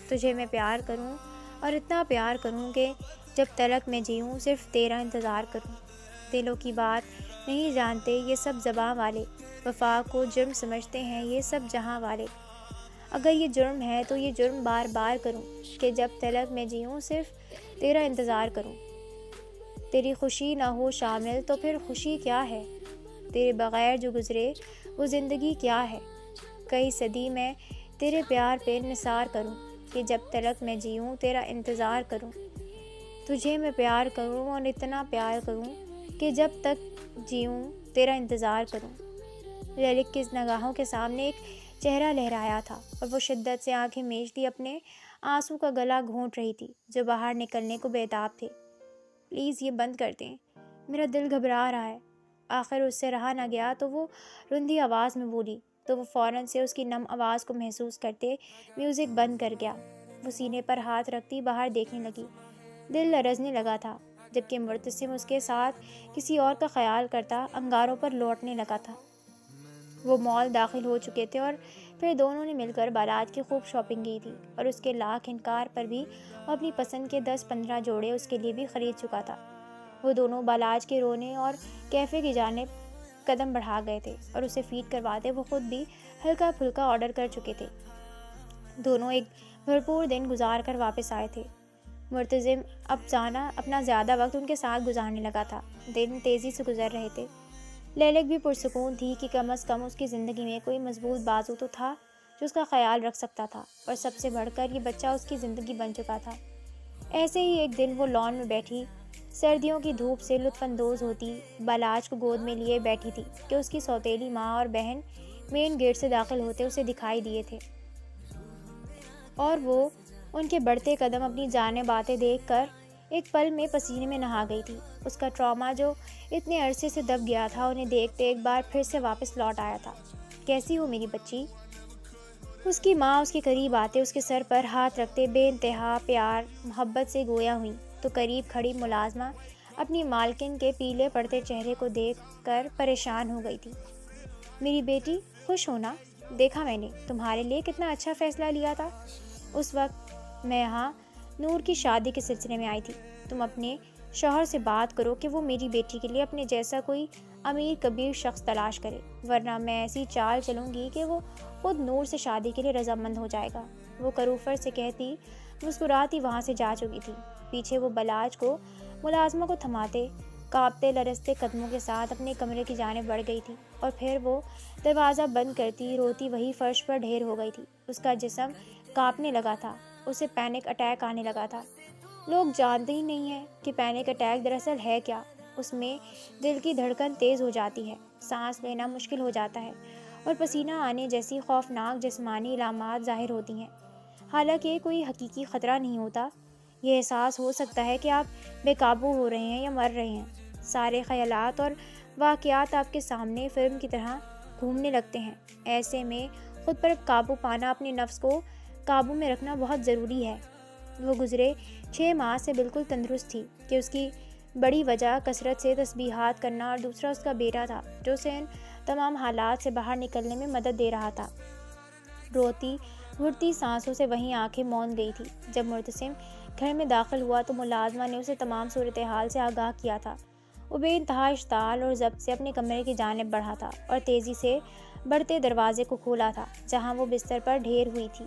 تجھے میں پیار کروں اور اتنا پیار کروں کہ جب تلک میں جیوں صرف تیرا انتظار کروں۔ دلوں کی بات نہیں جانتے یہ سب زباں والے، وفا کو جرم سمجھتے ہیں یہ سب جہاں والے۔ اگر یہ جرم ہے تو یہ جرم بار بار کروں کہ جب تلک میں جیوں صرف تیرا انتظار کروں۔ تیری خوشی نہ ہو شامل تو پھر خوشی کیا ہے؟ تیرے بغیر جو گزرے وہ زندگی کیا ہے؟ کئی صدی میں تیرے پیار پہ نثار کروں کہ جب تلک میں جیوں تیرا انتظار کروں۔ تجھے میں پیار کروں اور اتنا پیار کروں کہ جب تک جیوں تیرا انتظار کروں۔ للک کی نگاہوں کے سامنے ایک چہرہ لہرایا تھا اور وہ شدت سے آنکھیں میچتی اپنے آنسوں کا گلا گھونٹ رہی تھی جو باہر نکلنے کو بےتاب تھے۔ پلیز یہ بند کر دیں، میرا دل گھبرا رہا ہے۔ آخر اس سے رہا نہ گیا تو وہ رندھی آواز میں بولی تو وہ فوراً سے اس کی نم آواز کو محسوس کرتے میوزک بند کر گیا۔ وہ سینے پر ہاتھ رکھتی باہر دیکھنے لگی۔ دل لرزنے لگا تھا جبکہ مرتسم اس کے ساتھ کسی اور کا خیال کرتا انگاروں پر لوٹنے لگا تھا۔ وہ مال داخل ہو چکے تھے اور پھر دونوں نے مل کر بالاج کی خوب شاپنگ کی تھی اور اس کے لاکھ انکار پر بھی وہ اپنی پسند کے 10-15 جوڑے اس کے لیے بھی خرید چکا تھا۔ وہ دونوں بالاج کے رونے اور کیفے کی جانب قدم بڑھا گئے تھے اور اسے فیڈ کرواتے وہ خود بھی ہلکا پھلکا آرڈر کر چکے تھے۔ دونوں ایک بھرپور دن گزار کر واپس آئے تھے۔ مرتزم اب اپنا زیادہ وقت ان کے ساتھ گزارنے لگا تھا۔ دن تیزی سے گزر رہے تھے۔ لیلک بھی پرسکون تھی کہ کم از کم اس کی زندگی میں کوئی مضبوط بازو تو تھا جو اس کا خیال رکھ سکتا تھا، اور سب سے بڑھ کر یہ بچہ اس کی زندگی بن چکا تھا۔ ایسے ہی ایک دن وہ لان میں بیٹھی سردیوں کی دھوپ سے لطف اندوز ہوتی بالاج کو گود میں لیے بیٹھی تھی کہ اس کی سوتیلی ماں اور بہن مین گیٹ سے داخل ہوتے اسے دکھائی دیے تھے اور وہ ان کے بڑھتے قدم اپنی جانب آتے دیکھ کر ایک پل میں پسینے میں نہا گئی تھی۔ اس کا ٹراما جو اتنے عرصے سے دب گیا تھا انہیں دیکھتے ایک بار پھر سے واپس لوٹ آیا تھا۔ کیسی ہو میری بچی؟ اس کی ماں اس کے قریب آتے اس کے سر پر ہاتھ رکھتے بے انتہا پیار محبت سے گویا ہوئی تو قریب کھڑی ملازمہ اپنی مالکن کے پیلے پڑتے چہرے کو دیکھ کر پریشان ہو گئی تھی۔ میری بیٹی خوش ہونا، دیکھا میں نے تمہارے لیے کتنا اچھا فیصلہ لیا تھا۔ اس وقت میں یہاں نور کی شادی کے سلسلے میں آئی تھی۔ تم اپنے شوہر سے بات کرو کہ وہ میری بیٹی کے لیے اپنے جیسا کوئی امیر کبیر شخص تلاش کرے، ورنہ میں ایسی چال چلوں گی کہ وہ خود نور سے شادی کے لیے رضامند ہو جائے گا۔ وہ کروفر سے کہتی مسکراتی وہاں سے جا چکی تھی۔ پیچھے وہ بالاج کو ملازمہ کو تھماتے کانپتے لرزتے قدموں کے ساتھ اپنے کمرے کی جانب بڑھ گئی تھی اور پھر وہ دروازہ بند کرتی روتی وہی فرش پر ڈھیر ہو گئی تھی۔ اس کا جسم کانپنے لگا تھا، اسے پینک اٹیک آنے لگا تھا۔ لوگ جانتے ہی نہیں ہیں کہ پینک اٹیک دراصل ہے کیا۔ اس میں دل کی دھڑکن تیز ہو جاتی ہے، سانس لینا مشکل ہو جاتا ہے اور پسینہ آنے جیسی خوفناک جسمانی علامات ظاہر ہوتی ہیں۔ حالانکہ کوئی حقیقی خطرہ نہیں ہوتا، یہ احساس ہو سکتا ہے کہ آپ بے قابو ہو رہے ہیں یا مر رہے ہیں۔ سارے خیالات اور واقعات آپ کے سامنے فلم کی طرح گھومنے لگتے ہیں۔ ایسے میں خود پر قابو پانا، اپنے نفس کو قابو میں رکھنا بہت ضروری ہے۔ وہ گزرے 6 ماہ سے بالکل تندرست تھی کہ اس کی بڑی وجہ کثرت سے تسبیحات کرنا اور دوسرا اس کا بیٹا تھا جو اسے ان تمام حالات سے باہر نکلنے میں مدد دے رہا تھا۔ روتی گھٹتی سانسوں سے وہیں آنکھیں موند گئی تھی۔ جب مرتسم گھر میں داخل ہوا تو ملازمہ نے اسے تمام صورتحال سے آگاہ کیا تھا۔ وہ بے انتہا اشتعال اور ضبط سے اپنے کمرے کی جانب بڑھا تھا اور تیزی سے بڑھتے دروازے کو کھولا تھا جہاں وہ بستر پر ڈھیر ہوئی تھی۔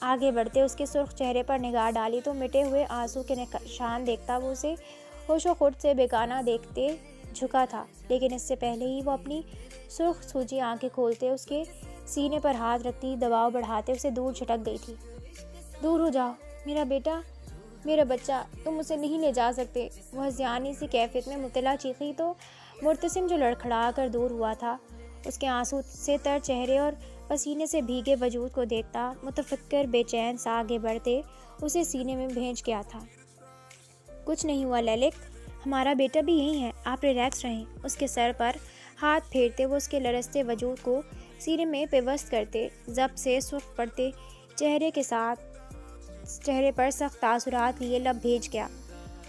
آگے بڑھتے اس کے سرخ چہرے پر نگاہ ڈالی تو مٹے ہوئے آنسو کے نشان دیکھتا وہ اسے ہوش و خرد سے بیگانہ دیکھتے جھکا تھا، لیکن اس سے پہلے ہی وہ اپنی سرخ سوجی آنکھیں کھولتے اس کے سینے پر ہاتھ رکھتی دباؤ بڑھاتے اسے دور جھٹک گئی تھی۔ دور ہو جاؤ میرا بیٹا، میرا بچہ، تم اسے نہیں لے جا سکتے، وہ ہذیانی سی کیفیت میں مبتلا چیخی تو مرتسم جو لڑکھڑا کر دور ہوا تھا اس کے آنسو سے تر چہرے اور پسینے سے بھیگے وجود کو دیکھتا متفکر بے چین سا آگے بڑھتے اسے سینے میں بھینچ گیا تھا۔ کچھ نہیں ہوا للک، ہمارا بیٹا بھی یہی ہے، آپ ریلیکس رہیں۔ اس کے سر پر ہاتھ پھیرتے وہ اس کے لرزتے وجود کو سینے میں پیوست کرتے ضبط سے سرخ پڑتے چہرے پر سخت تاثرات لیے لب بھیج گیا۔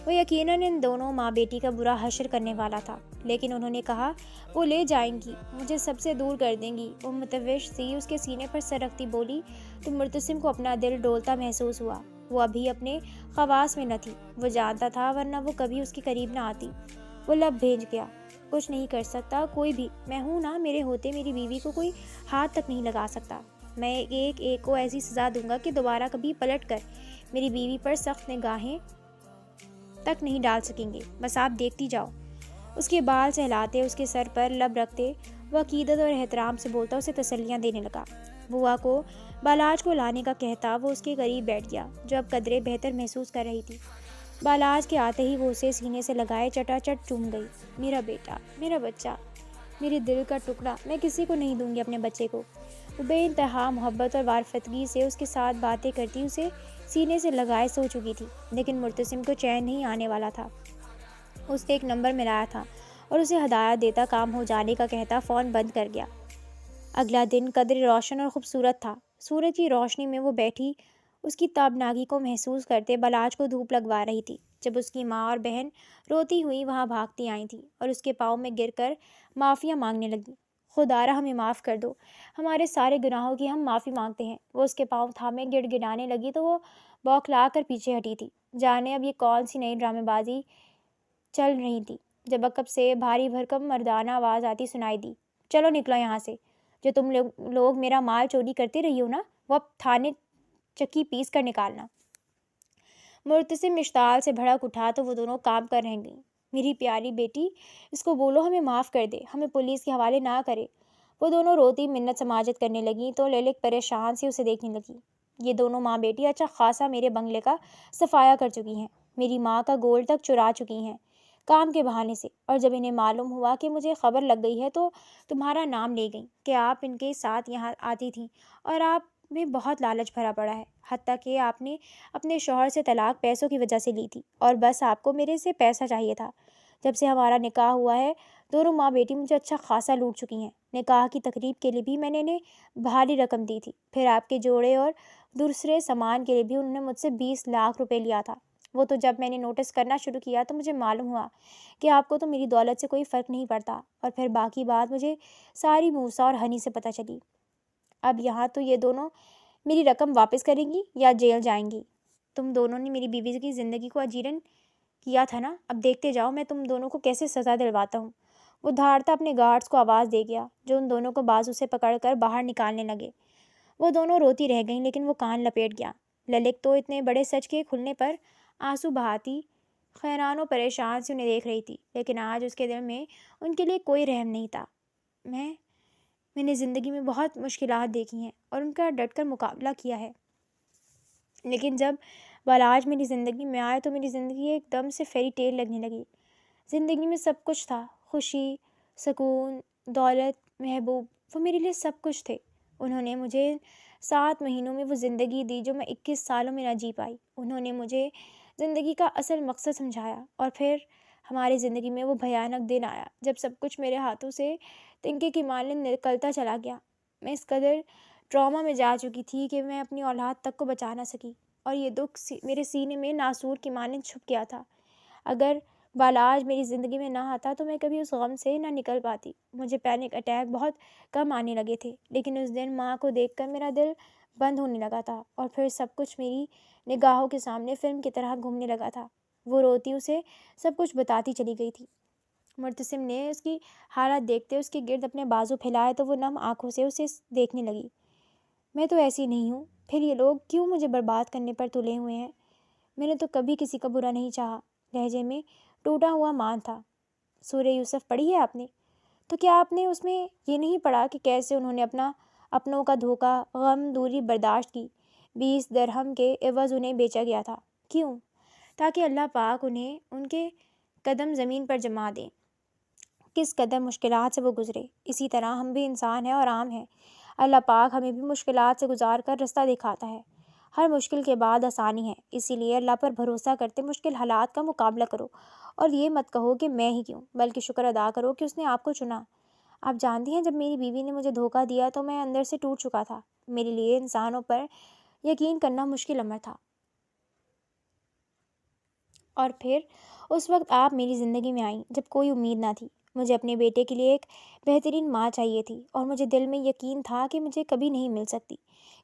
وہ یقیناً ان دونوں ماں بیٹی کا برا حشر کرنے والا تھا، لیکن انہوں نے کہا وہ لے جائیں گی، مجھے سب سے دور کر دیں گی۔ وہ متوش سی اس کے سینے پر سر رکھتی بولی تو مرتسم کو اپنا دل ڈولتا محسوس ہوا۔ وہ ابھی اپنے خواص میں نہ تھی، وہ جانتا تھا ورنہ وہ کبھی اس کے قریب نہ آتی۔ وہ لب بھیج گیا، کچھ نہیں کر سکتا کوئی بھی، میں ہوں نا، میرے ہوتے میری بیوی کو کوئی ہاتھ تک نہیں لگا سکتا۔ میں ایک کو ایسی سزا دوں گا کہ دوبارہ کبھی پلٹ کر میری بیوی پر سخت نگاہیں تک نہیں ڈال سکیں گے، بس آپ دیکھتی جاؤ۔ اس کے بال سہلاتے اس کے سر پر لب رکھتے وہ عقیدت اور احترام سے بولتا اسے تسلیاں دینے لگا۔ بوا کو بالاج کو لانے کا کہتا وہ اس کے قریب بیٹھ گیا جو اب قدرے بہتر محسوس کر رہی تھی۔ بالاج کے آتے ہی وہ اسے سینے سے لگائے چٹا چٹ چوم گئی۔ میرا بیٹا، میرا بچہ، میرے دل کا ٹکڑا، میں کسی کو نہیں دوں گی اپنے بچے کو۔ وہ بے انتہا محبت اور وارفتگی سے اس کے ساتھ باتیں کرتی اسے سینے سے لگائے سو چکی تھی، لیکن مرتسم کو چین نہیں آنے والا تھا۔ اس نے ایک نمبر ملایا تھا اور اسے ہدایت دیتا کام ہو جانے کا کہتا فون بند کر گیا۔ اگلا دن قدرے روشن اور خوبصورت تھا۔ سورج کی روشنی میں وہ بیٹھی اس کی تابناکی کو محسوس کرتے بالاج کو دھوپ لگوا رہی تھی جب اس کی ماں اور بہن روتی ہوئی وہاں بھاگتی آئی تھیں اور اس کے پاؤں میں گر کر معافیاں مانگنے لگیں۔ خدارا ہمیں معاف کر دو، ہمارے سارے گناہوں کی ہم معافی مانگتے ہیں۔ وہ اس کے پاؤں تھامے گڑ گڑانے لگی تو وہ بوکھلا کر پیچھے ہٹی تھی۔ جانے اب یہ کون سی نئی ڈرامے بازی چل رہی تھی جب عقب سے بھاری بھرکم مردانہ آواز آتی سنائی دی، چلو نکلو یہاں سے، جو تم لوگ میرا مال چوری کرتے رہی ہو نا، وہ اب تھانے چکی پیس کر نکالنا۔ مرتسم اشتعال سے بھڑک اٹھا تو وہ دونوں کام کر رہ گئیں۔ میری پیاری بیٹی، اس کو بولو ہمیں معاف کر دے، ہمیں پولیس کے حوالے نہ کرے۔ وہ دونوں روتی منت سماجت کرنے لگیں تو للک پریشان سی اسے دیکھنے لگی۔ یہ دونوں ماں بیٹی اچھا خاصا میرے بنگلے کا صفایا کر چکی ہیں، میری ماں کا گولڈ تک چرا چکی ہیں کام کے بہانے سے، اور جب انہیں معلوم ہوا کہ مجھے خبر لگ گئی ہے تو تمہارا نام لے گئیں کہ آپ ان کے ساتھ یہاں آتی تھیں اور آپ میں بہت لالچ بھرا پڑا ہے، حتیٰ کہ آپ نے اپنے شوہر سے طلاق پیسوں کی وجہ سے لی تھی اور بس آپ کو میرے سے پیسہ چاہیے تھا۔ جب سے ہمارا نکاح ہوا ہے دونوں ماں بیٹی مجھے اچھا خاصا لوٹ چکی ہیں۔ نکاح کی تقریب کے لیے بھی میں نے انہیں بھاری رقم دی تھی، پھر آپ کے جوڑے اور دوسرے سامان کے لیے بھی انہوں نے مجھ سے 20 لاکھ روپے لیا تھا۔ وہ تو جب میں نے نوٹس کرنا شروع کیا تو مجھے معلوم ہوا کہ آپ کو تو میری دولت سے کوئی فرق نہیں پڑتا، اور پھر باقی بات مجھے ساری موسیٰ اور ہنی سے پتہ چلی۔ اب یہاں تو یہ دونوں میری رقم واپس کریں گی یا جیل جائیں گی۔ تم دونوں نے میری بیوی کی زندگی کو اجیرن کیا تھا نا، اب دیکھتے جاؤ میں تم دونوں کو کیسے سزا دلواتا ہوں۔ وہ دھاڑتا اپنے گارڈز کو آواز دے گیا جو ان دونوں کو بازو سے پکڑ کر باہر نکالنے لگے۔ وہ دونوں روتی رہ گئیں لیکن وہ کان لپیٹ گیا۔ للک تو اتنے بڑے سچ کے کھلنے پر آنسو بہاتی حیران و پریشان سے انہیں دیکھ رہی تھی، لیکن آج اس کے دل میں ان کے لیے کوئی رحم نہیں تھا۔ میں نے زندگی میں بہت مشکلات دیکھی ہیں اور ان کا ڈٹ کر مقابلہ کیا ہے، لیکن جب بالاج میری زندگی میں آئے تو میری زندگی ایک دم سے فیری ٹیل لگنے لگی۔ زندگی میں سب کچھ تھا، خوشی، سکون، دولت، محبوب، وہ میرے لیے سب کچھ تھے۔ انہوں نے مجھے 7 مہینوں میں وہ زندگی دی جو میں 21 سالوں میں نہ جی پائی۔ انہوں نے مجھے زندگی کا اصل مقصد سمجھایا، اور پھر ہماری زندگی میں وہ بھیانک دن آیا جب سب کچھ میرے ہاتھوں سے تنکے کی مانند نکلتا چلا گیا۔ میں اس قدر ٹراما میں جا چکی تھی کہ میں اپنی اولاد تک کو بچا نہ سکی، اور یہ دکھ میرے سینے میں ناسور کی مانند چھپ گیا تھا۔ اگر بالاج میری زندگی میں نہ آتا تو میں کبھی اس غم سے نہ نکل پاتی۔ مجھے پینک اٹیک بہت کم آنے لگے تھے، لیکن اس دن ماں کو دیکھ کر میرا دل بند ہونے لگا تھا، اور پھر سب کچھ میری نگاہوں کے سامنے فلم کی طرح گھومنے لگا تھا۔ وہ روتی اسے سب کچھ بتاتی چلی گئی تھی۔ مرتسم نے اس کی حالت دیکھتے اس کے گرد اپنے بازو پھیلائے تو وہ نم آنکھوں سے اسے دیکھنے لگی۔ میں تو ایسی نہیں ہوں، پھر یہ لوگ کیوں مجھے برباد کرنے پر تلے ہوئے ہیں؟ میں نے تو کبھی کسی کا برا نہیں چاہا، لہجے میں ٹوٹا ہوا مان تھا۔ سورہ یوسف پڑھی ہے آپ نے؟ تو کیا آپ نے اس میں یہ نہیں پڑھا کہ کیسے انہوں نے اپنوں کا دھوکہ، غم، دوری برداشت کی؟ 20 درہم کے عوض انہیں بیچا گیا تھا۔ کیوں؟ تاکہ اللہ پاک انہیں ان کے قدم زمین پر جما دیں۔ کس قدر مشکلات سے وہ گزرے۔ اسی طرح ہم بھی انسان ہیں اور عام ہیں۔ اللہ پاک ہمیں بھی مشکلات سے گزار کر رستہ دکھاتا ہے۔ ہر مشکل کے بعد آسانی ہے، اسی لیے اللہ پر بھروسہ کرتے مشکل حالات کا مقابلہ کرو، اور یہ مت کہو کہ میں ہی کیوں، بلکہ شکر ادا کرو کہ اس نے آپ کو چنا۔ آپ جانتی ہیں، جب میری بیوی نے مجھے دھوکہ دیا تو میں اندر سے ٹوٹ چکا تھا۔ میرے لیے انسانوں پر یقین کرنا مشکل امر تھا، اور پھر اس وقت آپ میری زندگی میں آئیں جب کوئی امید نہ تھی۔ مجھے اپنے بیٹے کے لیے ایک بہترین ماں چاہیے تھی، اور مجھے دل میں یقین تھا کہ مجھے کبھی نہیں مل سکتی،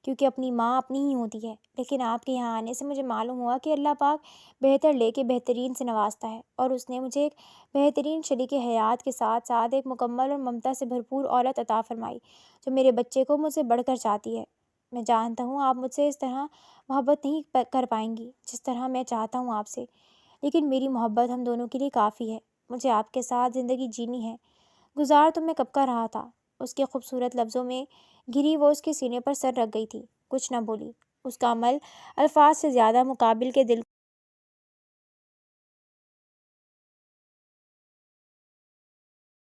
کیونکہ اپنی ماں اپنی ہی ہوتی ہے۔ لیکن آپ کے یہاں آنے سے مجھے معلوم ہوا کہ اللہ پاک بہتر لے کے بہترین سے نوازتا ہے، اور اس نے مجھے ایک بہترین شریک حیات کے ساتھ ساتھ ایک مکمل اور ممتا سے بھرپور عورت عطا فرمائی، جو میرے بچے کو مجھ سے بڑھ کر چاہتی ہے۔ میں جانتا ہوں آپ مجھ سے اس طرح محبت نہیں کر پائیں گی جس طرح میں چاہتا ہوں آپ سے، لیکن میری محبت ہم دونوں کے لیے کافی ہے۔ مجھے آپ کے ساتھ زندگی جینی ہے۔ گزار تو میں کب کا رہا تھا۔ اس کے خوبصورت لفظوں میں گری وہ اس کے سینے پر سر رکھ گئی تھی، کچھ نہ بولی۔ اس کا عمل الفاظ سے زیادہ مقابل کے دل